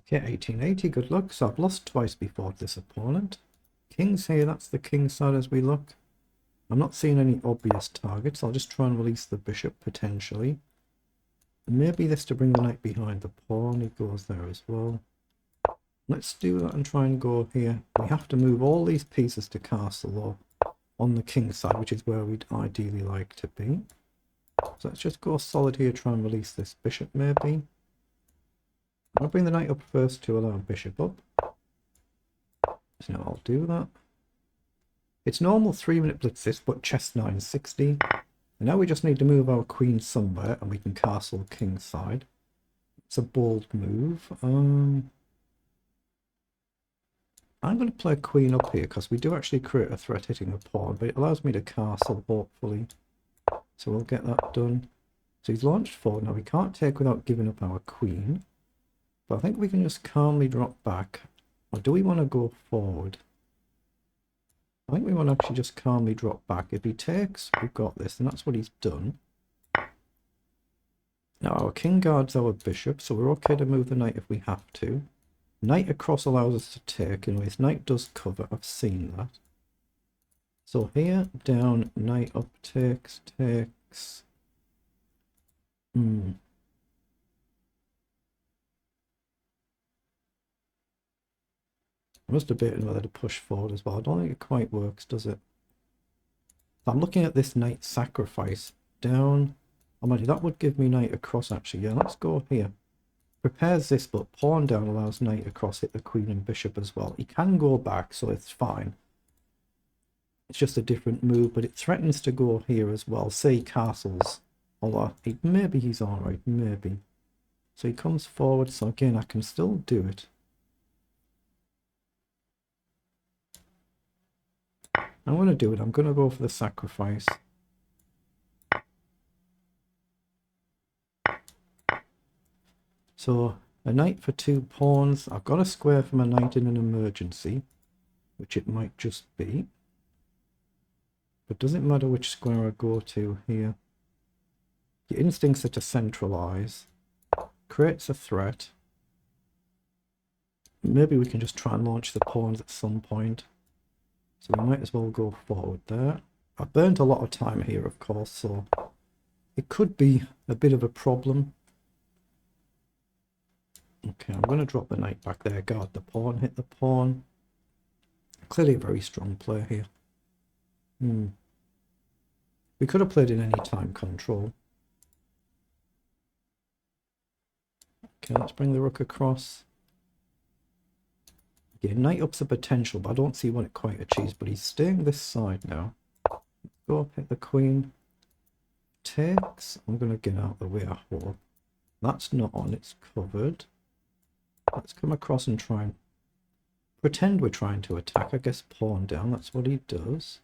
Okay, 1880, good luck. So I've lost twice before this opponent. King's here, that's the king side as we look. I'm not seeing any obvious targets. I'll just try and release the bishop potentially. Maybe this to bring the knight behind the pawn. He goes there as well. Let's do that and try and go here. We have to move all these pieces to castle or on the king side, which is where we'd ideally like to be. So let's just go solid here, try and release this bishop maybe. I'll bring the knight up first to allow bishop up. So now I'll do that. It's normal 3-minute blitz this, but chess960. And now we just need to move our queen somewhere and we can castle king side. It's a bold move. I'm going to play queen up here because we do actually create a threat hitting a pawn, but it allows me to castle hopefully. So we'll get that done. So he's launched forward. Now we can't take without giving up our queen. But I think we can just calmly drop back. Or do we want to go forward? I think we want to actually just calmly drop back. If he takes, we've got this, and that's what he's done. Now our king guards our bishop, so we're okay to move the knight if we have to. Knight across allows us to take. Anyways, knight does cover. I've seen that. So here, down, knight up, takes. I was debating whether to push forward as well. I don't think it quite works, does it? I'm looking at this knight sacrifice. Down. Oh, mind you, that would give me knight across actually. Yeah, let's go here. Prepares this, but pawn down allows knight across, hit the queen and bishop as well. He can go back, so it's fine. It's just a different move, but it threatens to go here as well. Say castles. Although, maybe he's alright, maybe. So he comes forward, so again, I can still do it. I'm going to do it. I'm going to go for the sacrifice. So, a knight for 2 pawns. I've got a square from a knight in an emergency, which it might just be. But does it matter which square I go to here? Your instincts are to centralize. Creates a threat. Maybe we can just try and launch the pawns at some point. So we might as well go forward there. I've burnt a lot of time here, of course, so it could be a bit of a problem. Okay, I'm going to drop the knight back there, guard the pawn, hit the pawn. Clearly a very strong player here. We could have played in any time control. Okay, let's bring the rook across. Yeah, knight up's a potential, but I don't see what it quite achieves. But he's staying this side now. Go up, hit the queen. Takes. I'm going to get out of the way, I hope. That's not on, it's covered. Let's come across and try and pretend we're trying to attack. I guess pawn down, that's what he does.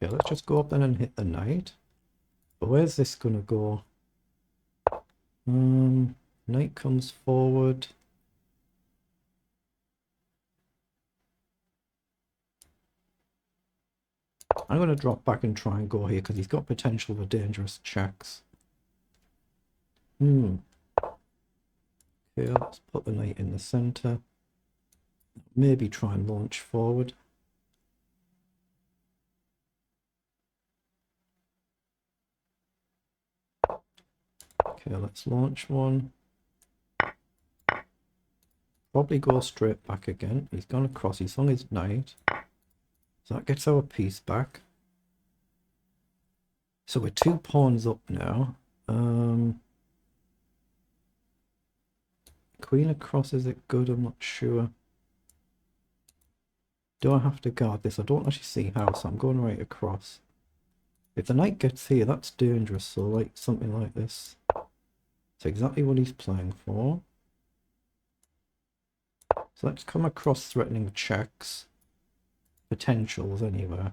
Okay, let's just go up then and hit the knight. But where's this going to go? Knight comes forward. I'm going to drop back and try and go here because he's got potential for dangerous checks. Okay, let's put the knight in the center. Maybe try and launch forward. Okay, let's launch one. Probably go straight back again. He's gone across. He's on his knight. So that gets our piece back. So we're 2 pawns up now. Queen across, is it good? I'm not sure. Do I have to guard this? I don't actually see how, so I'm going right across. If the knight gets here, that's dangerous, so like something like this. That's exactly what he's playing for. So let's come across threatening checks. Potentials anywhere.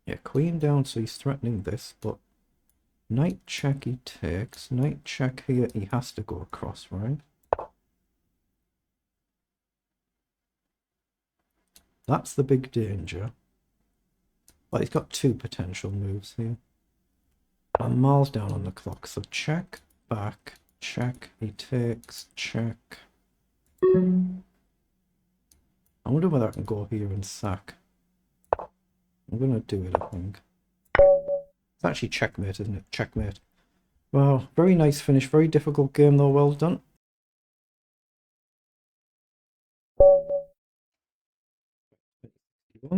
Yeah, queen down, so he's threatening this, but knight check he takes. Knight check here, he has to go across, right? That's the big danger. But he's got 2 potential moves here. I'm miles down on the clock, so check, back, check, he takes, check. I wonder whether I can go here and sack. I'm gonna do it, I think. It's actually checkmate, isn't it? Checkmate. Wow, very nice finish. Very difficult game though, well done.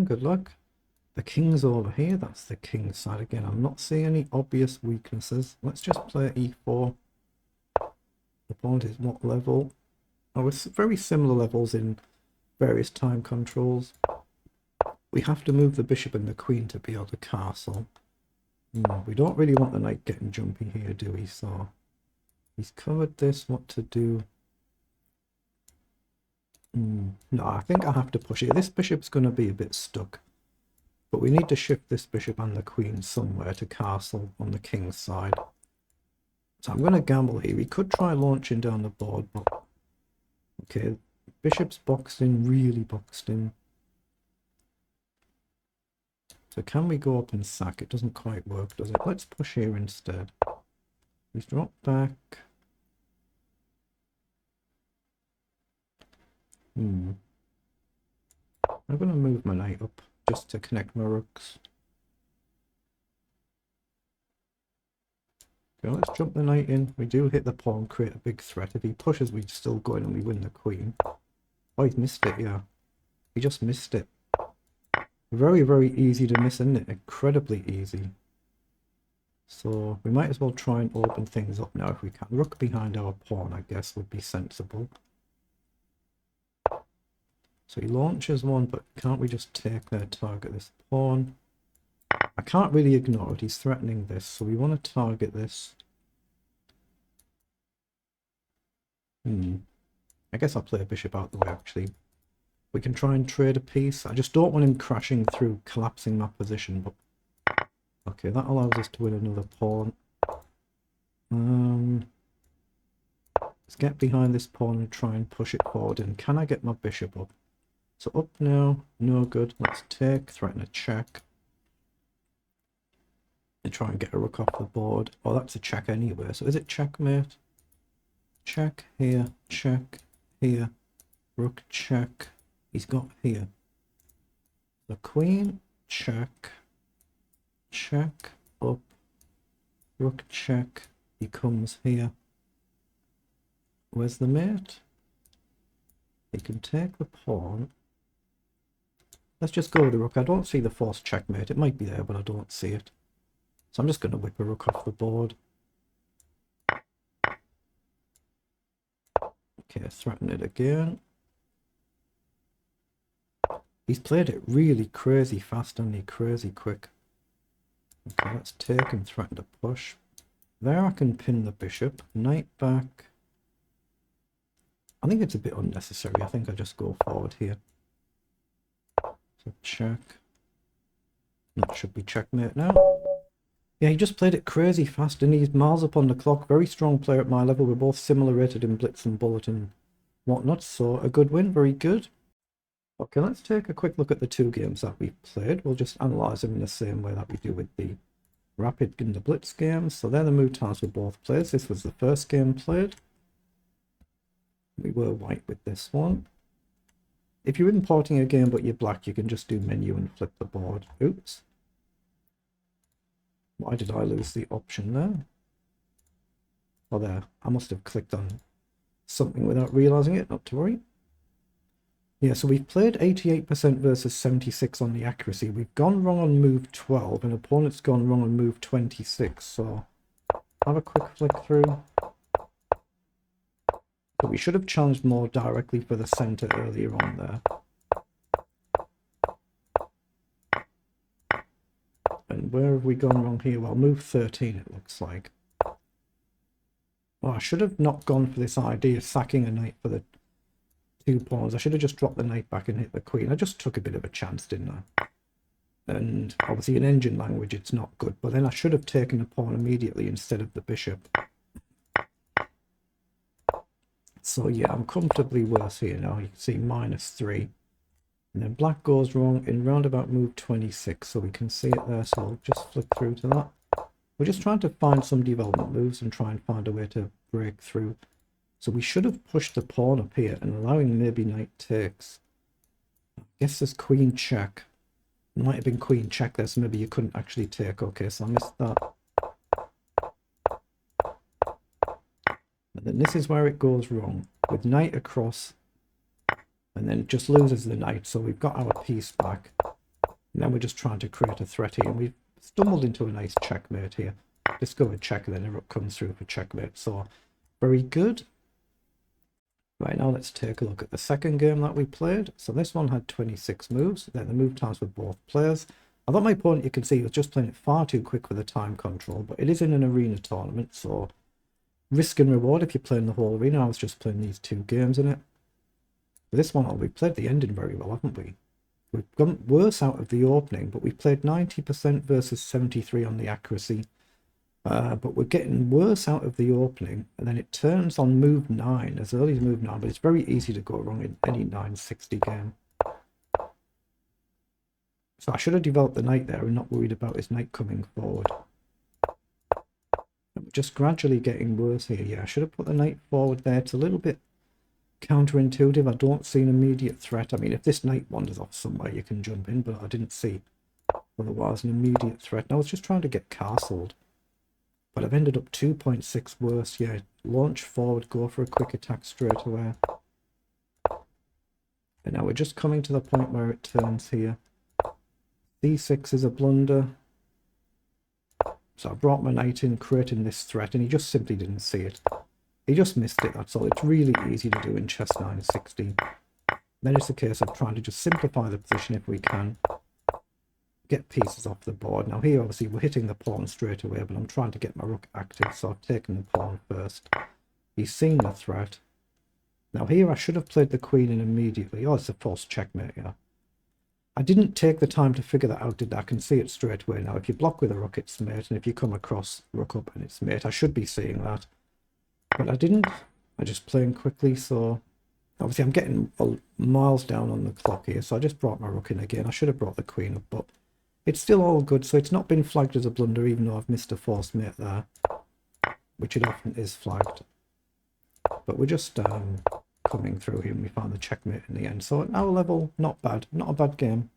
Good luck. The king's over here. That's the king's side again. I'm not seeing any obvious weaknesses. Let's just play e4. The pawn is what level? Oh, it's very similar levels in various time controls. We have to move the bishop and the queen to be able to castle. We don't really want the knight getting jumpy here, do we? So he's covered this. What to do? No, I think I have to push it. This bishop's going to be a bit stuck. But we need to shift this bishop and the queen somewhere to castle on the king's side. So I'm going to gamble here. We could try launching down the board, but... Okay, bishop's boxed in, really boxed in. So can we go up and sack? It doesn't quite work, does it? Let's push here instead. He's dropped back. I'm going to move my knight up just to connect my rooks. Okay, let's jump the knight in. We do hit the pawn, create a big threat. If he pushes, we still go in and we win the queen. Oh, he's missed it, yeah. He just missed it. Very, very easy to miss, isn't it? Incredibly easy. So we might as well try and open things up now if we can. Rook behind our pawn, I guess, would be sensible. So he launches one, but can't we just take their target this pawn? I can't really ignore it. He's threatening this, so we want to target this. I guess I'll play a bishop out the way, actually. We can try and trade a piece. I just don't want him crashing through, collapsing my position. But okay, that allows us to win another pawn. Let's get behind this pawn and try and push it forward. And can I get my bishop up? So up now, no good. Let's take, threaten a check. And try and get a rook off the board. Oh, that's a check anyway. So is it checkmate? Check here, check here, rook check. He's got here the queen, check, check, up, rook check. He comes here. Where's the mate? He can take the pawn. Let's just go with the rook. I don't see the forced checkmate. It might be there, but I don't see it. So I'm just going to whip a rook off the board. Okay, threaten it again. He's played it really crazy fast, and crazy quick. Okay, let's take and threaten to push. There I can pin the bishop. Knight back. I think it's a bit unnecessary. I think I just go forward here. So check. That should be checkmate now. Yeah, he just played it crazy fast, and he's miles up on the clock. Very strong player at my level. We're both similar rated in blitz and bullet and whatnot. So a good win, very good. Okay, let's take a quick look at the two games that we've played. We'll just analyse them in the same way that we do with the rapid and the blitz games. So they're the move times we both played. This was the first game played. We were white with this one. If you're importing a game but you're black, you can just do menu and flip the board. Oops. Why did I lose the option there? Oh, there. I must have clicked on something without realising it. Not to worry. Yeah, so we've played 88% versus 76 on the accuracy. We've gone wrong on move 12, and opponent's gone wrong on move 26. So have a quick flick through. But we should have challenged more directly for the centre earlier on there. And where have we gone wrong here? Well, move 13 it looks like. Oh, I should have not gone for this idea of sacking a knight for the 2 pawns. I should have just dropped the knight back and hit the queen. I just took a bit of a chance, didn't I? And obviously in engine language it's not good, but then I should have taken the pawn immediately instead of the bishop. So yeah, I'm comfortably worse here now. You can see -3. And then black goes wrong in roundabout move 26, so we can see it there. So I'll just flick through to that. We're just trying to find some development moves and try and find a way to break through. So we should have pushed the pawn up here and allowing maybe knight takes. I guess there's queen check. It might have been queen check there, so maybe you couldn't actually take. Okay, so I missed that. And then this is where it goes wrong. With knight across, and then it just loses the knight, so we've got our piece back. And then we're just trying to create a threat here, and we've stumbled into a nice checkmate here. Discovered check, and then a rook comes through for checkmate, so very good. Right, now let's take a look at the second game that we played. So this one had 26 moves, then the move times for both players. I thought my opponent, you can see, was just playing it far too quick for the time control, but it is in an arena tournament, so risk and reward if you're playing the whole arena. I was just playing these 2 games in it. For this one, we played the ending very well, haven't we? We've gone worse out of the opening, but we played 90% versus 73 on the accuracy. But we're getting worse out of the opening, and then it turns on move 9, as early as move 9, but it's very easy to go wrong in any 960 game. So I should have developed the knight there and not worried about his knight coming forward. And we're just gradually getting worse here. Yeah, I should have put the knight forward there. It's a little bit counterintuitive. I don't see an immediate threat. I mean, if this knight wanders off somewhere, you can jump in, but I didn't see otherwise an immediate threat. And I was just trying to get castled. But I've ended up 2.6 worse. Yeah, launch forward, go for a quick attack straight away. And now we're just coming to the point where it turns here. D6 is a blunder. So I brought my knight in, creating this threat, and he just simply didn't see it. He just missed it, that's all. It's really easy to do in chess960. Then it's a case of trying to just simplify the position if we can. Get pieces off the board. Now here obviously we're hitting the pawn straight away, but I'm trying to get my rook active, so I've taken the pawn first. He's seen the threat. Now here I should have played the queen in immediately. Oh, it's a false checkmate, yeah. I didn't take the time to figure that out, did I? I can see it straight away now. If you block with a rook, it's mate, and if you come across rook up and it's mate, I should be seeing that. But I didn't. I just playing quickly, so obviously I'm getting miles down on the clock here, so I just brought my rook in again. I should have brought the queen up, but it's still all good, so it's not been flagged as a blunder, even though I've missed a forced mate there, which it often is flagged. But we're just coming through here, and we found the checkmate in the end. So at our level, not bad. Not a bad game.